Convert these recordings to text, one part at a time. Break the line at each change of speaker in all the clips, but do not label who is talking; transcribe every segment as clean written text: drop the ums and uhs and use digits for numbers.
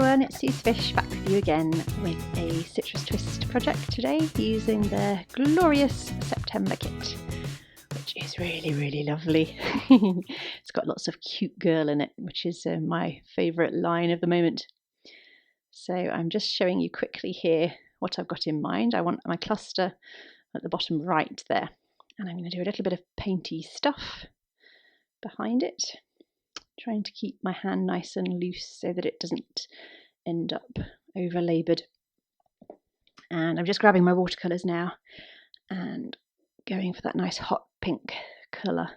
everyone, it's Sue's Fish back with you again with a citrus twist project today using the glorious September kit, which is really lovely. It's got lots of cute girl in it, which is my favourite line of the moment. So I'm just showing you quickly here what I've got in mind. I want my cluster at the bottom right there, and I'm going to do a little bit of painty stuff behind it, trying to keep my hand nice and loose so that it doesn't end up over laboured. And I'm just grabbing my watercolours now and going for that nice hot pink colour.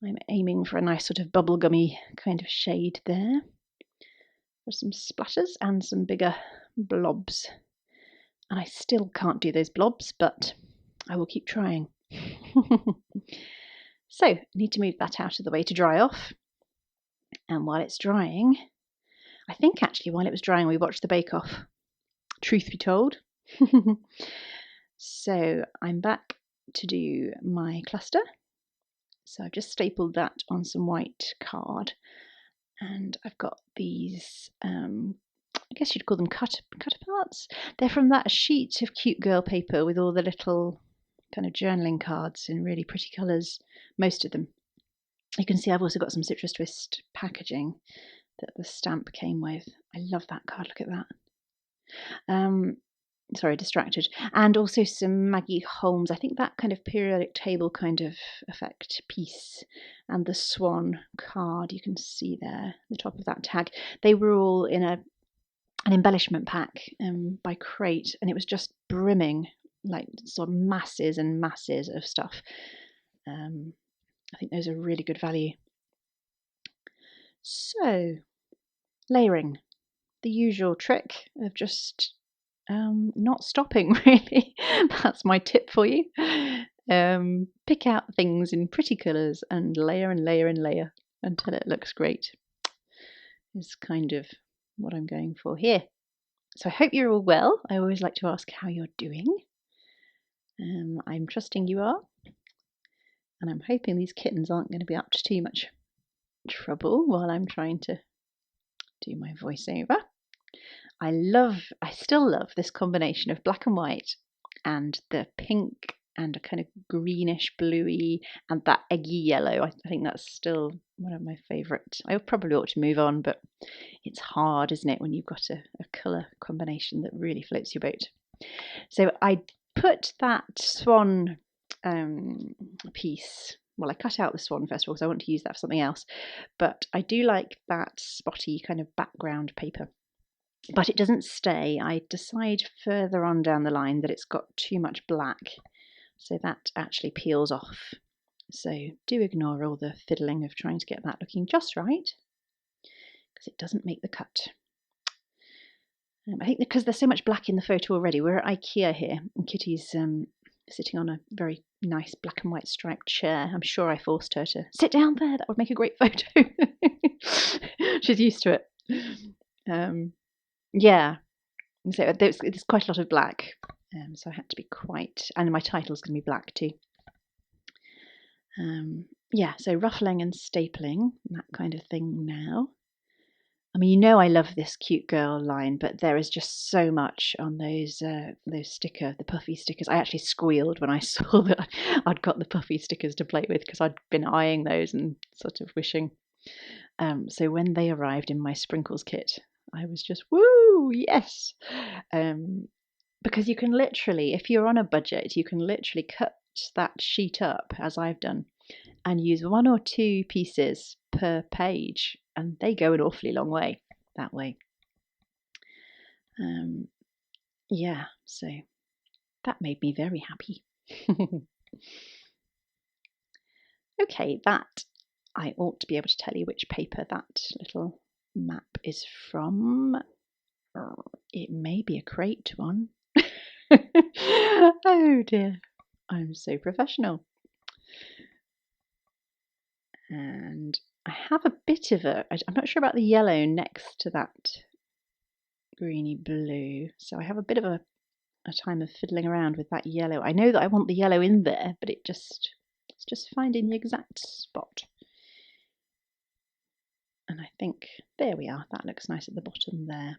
I'm aiming for a nice sort of bubblegummy kind of shade there. There's some splatters and some bigger blobs. And I still can't do those blobs, but I will keep trying. So I need to move that out of the way to dry off. And while it's drying, I think actually while it was drying we watched the Bake Off, truth be told. So I'm back to do my cluster. So I've just stapled that on some white card, and I've got these, I guess you'd call them cut aparts. They're from that sheet of cute girl paper with all the little kind of journaling cards in really pretty colours, most of them. You can see I've also got some citrus twist packaging that the stamp came with. I love that card, look at that. Sorry, distracted. And also some Maggie Holmes, I think that kind of periodic table kind of effect piece, and the swan card you can see there, the top of that tag. They were all in an embellishment pack by Crate, and it was just brimming, like sort of masses and masses of stuff. I think those are really good value. So, layering. The usual trick of just not stopping, really. That's my tip for you. Pick out things in pretty colours and layer and layer and layer until it looks great. Is kind of what I'm going for here. So I hope you're all well. I always like to ask how you're doing. I'm trusting you are. And I'm hoping these kittens aren't going to be up to too much trouble while I'm trying to do my voiceover. I still love this combination of black and white and the pink and a kind of greenish bluey and that eggy yellow. I think that's still one of my favourite. I probably ought to move on, but it's hard, isn't it, when you've got a colour combination that really floats your boat. So I put that swan piece, well, I cut out the swan first of all because I want to use that for something else, but I do like that spotty kind of background paper, but it doesn't stay. I decide further on down the line that it's got too much black, so that actually peels off. So do ignore all the fiddling of trying to get that looking just right, because it doesn't make the cut. I think because there's so much black in the photo already. We're at IKEA here, and Kitty's sitting on a very nice black and white striped chair. I'm sure I forced her to sit down there. That would make a great photo. She's used to it. Yeah, so there's quite a lot of black, so I had to be quite, and my title's going to be black too. Yeah, so ruffling and stapling, that kind of thing now. I mean, you know I love this cute girl line, but there is just so much on those the puffy stickers. I actually squealed when I saw that I'd got the puffy stickers to play with, because I'd been eyeing those and sort of wishing. So when they arrived in my sprinkles kit, I was just, woo, yes! Because you can literally, if you're on a budget, you can literally cut that sheet up, as I've done, and use 1 or 2 pieces per page, and they go an awfully long way that way. Yeah, so that made me very happy. Okay, that I ought to be able to tell you which paper that little map is from. It may be a Crate one. Oh dear, I'm so professional. And I have a bit of I'm not sure about the yellow next to that greeny blue, so I have a bit of a time of fiddling around with that yellow. I know that I want the yellow in there, but it's just finding the exact spot. And I think, there we are, that looks nice at the bottom there.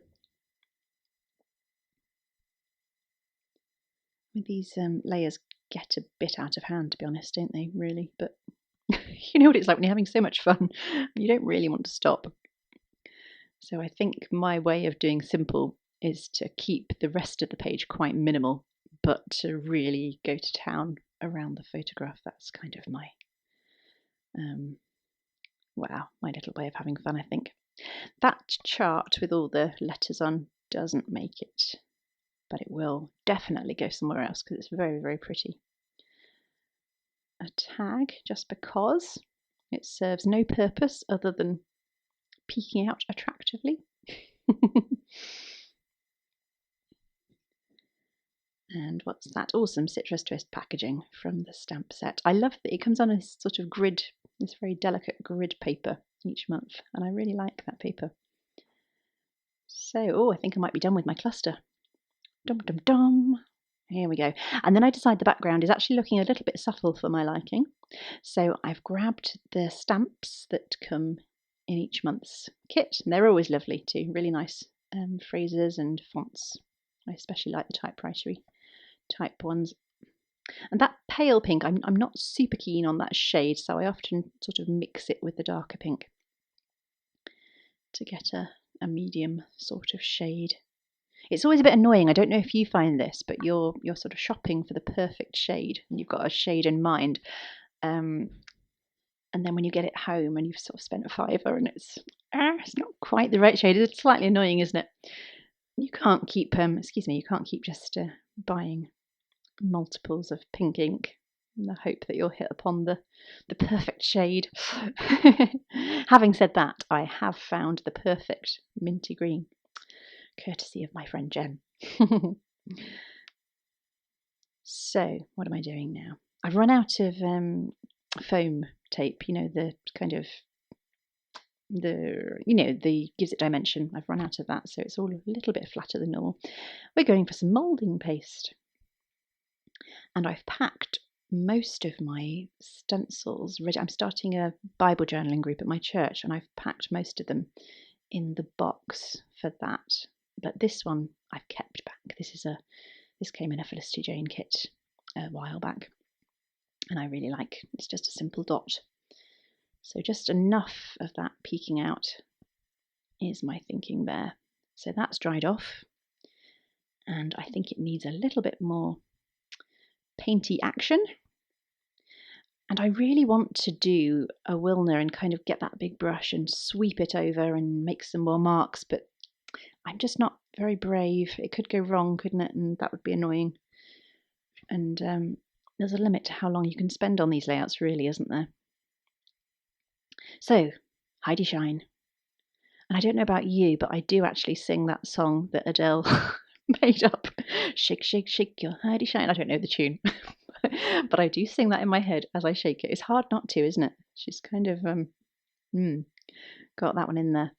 These layers get a bit out of hand, to be honest, don't they, really? But you know what it's like when you're having so much fun, you don't really want to stop. So I think my way of doing simple is to keep the rest of the page quite minimal, but to really go to town around the photograph. That's kind of my, my little way of having fun, I think. That chart with all the letters on doesn't make it, but it will definitely go somewhere else because it's very, very pretty. A tag, just because it serves no purpose other than peeking out attractively. And what's that? Awesome citrus twist packaging from the stamp set. I love that it comes on a sort of grid, this very delicate grid paper each month, and I really like that paper. So, I think I might be done with my cluster. Dum dum dum. Here we go. And then I decide the background is actually looking a little bit subtle for my liking. So I've grabbed the stamps that come in each month's kit, and they're always lovely too, really nice phrases and fonts. I especially like the typewritery type ones. And that pale pink, I'm not super keen on that shade, so I often sort of mix it with the darker pink to get a medium sort of shade. It's always a bit annoying. I don't know if you find this, but you're sort of shopping for the perfect shade, and you've got a shade in mind. And then when you get it home and you've sort of spent a fiver and it's not quite the right shade, it's slightly annoying, isn't it? You can't keep, you can't keep just buying multiples of pink ink in the hope that you'll hit upon the perfect shade. Having said that, I have found the perfect minty green, courtesy of my friend Jen. So, what am I doing now? I've run out of foam tape, the kind of the gives it dimension. I've run out of that, so it's all a little bit flatter than normal. We're going for some moulding paste, and I've packed most of my stencils ready. I'm starting a Bible journaling group at my church, and I've packed most of them in the box for that. But this one I've kept back. This came in a Felicity Jane kit a while back, and I really like. It's just a simple dot. So just enough of that peeking out is my thinking there. So that's dried off, and I think it needs a little bit more painty action. And I really want to do a Wilner and kind of get that big brush and sweep it over and make some more marks, but I'm just not very brave. It could go wrong, couldn't it? And that would be annoying. And there's a limit to how long you can spend on these layouts, really, isn't there? So, Heidi Shine. And I don't know about you, but I do actually sing that song that Adele made up. Shake, shake, shake your Heidi Shine. I don't know the tune, but I do sing that in my head as I shake it. It's hard not to, isn't it? She's kind of got that one in there.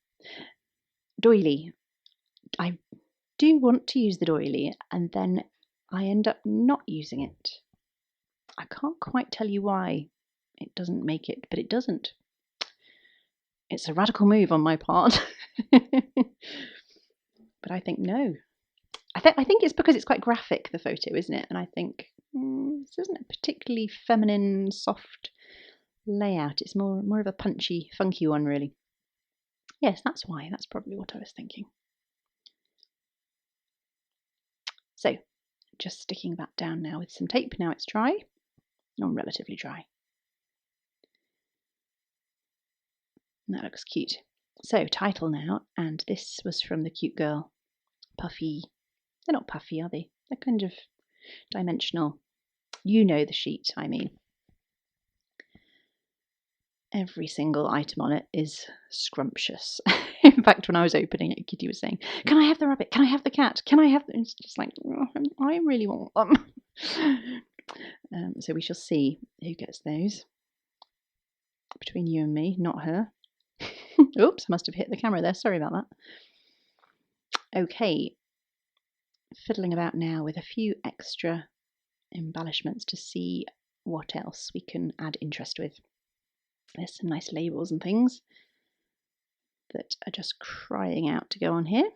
Doily. I do want to use the doily, and then I end up not using it. I can't quite tell you why it doesn't make it, but it doesn't. It's a radical move on my part. But I think no. I think it's because it's quite graphic, the photo, isn't it? And I think this isn't a particularly feminine, soft layout. It's more of a punchy, funky one, really. Yes, that's why. That's probably what I was thinking. So, just sticking that down now with some tape. Now it's dry, or relatively dry. And that looks cute. So, title now, and this was from the cute girl, Puffy. They're not puffy, are they? They're kind of dimensional. You know the sheet, I mean. Every single item on it is scrumptious. In fact, when I was opening it, Kitty was saying, "Can I have the rabbit? Can I have the cat? Can I have..." It's just like, I really want them. So we shall see who gets those. Between you and me, not her. Oops, must have hit the camera there. Sorry about that. Okay. Fiddling about now with a few extra embellishments to see what else we can add interest with. There's some nice labels and things. that are just crying out to go on here.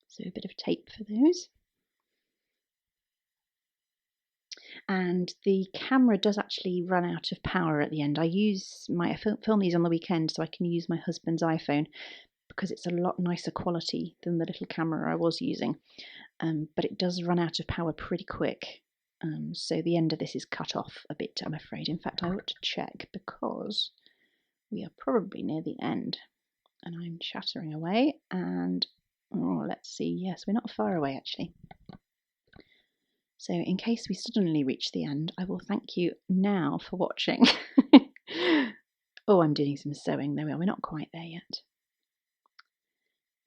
So a bit of tape for those. And the camera does actually run out of power at the end. I film these on the weekend so I can use my husband's iPhone because it's a lot nicer quality than the little camera I was using. But it does run out of power pretty quick. So the end of this is cut off a bit, I'm afraid. In fact, I ought to check because we are probably near the end. And I'm chattering away and let's see. Yes, we're not far away actually. So in case we suddenly reach the end, I will thank you now for watching. Oh, I'm doing some sewing. There we are. We're not quite there yet.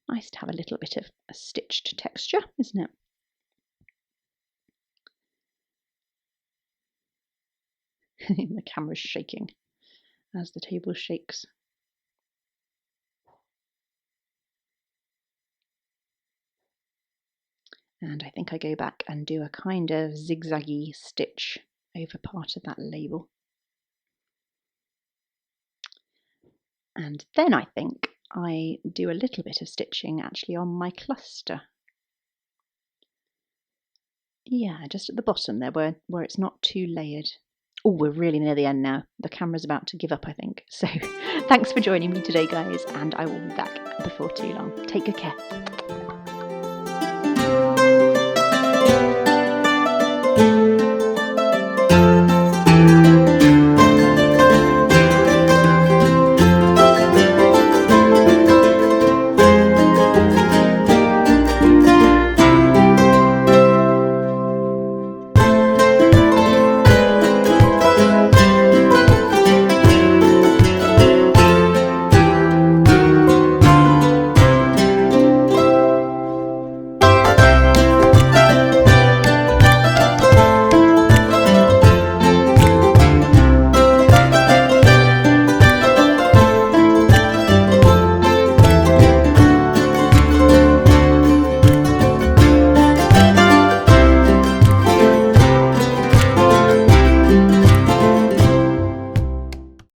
Nice to have a little bit of a stitched texture, isn't it? The camera's shaking as the table shakes. And I think I go back and do a kind of zigzaggy stitch over part of that label. And then I think I do a little bit of stitching actually on my cluster. Yeah, just at the bottom there where it's not too layered. Oh, we're really near the end now. The camera's about to give up, I think. So thanks for joining me today, guys, and I will be back before too long. Take good care.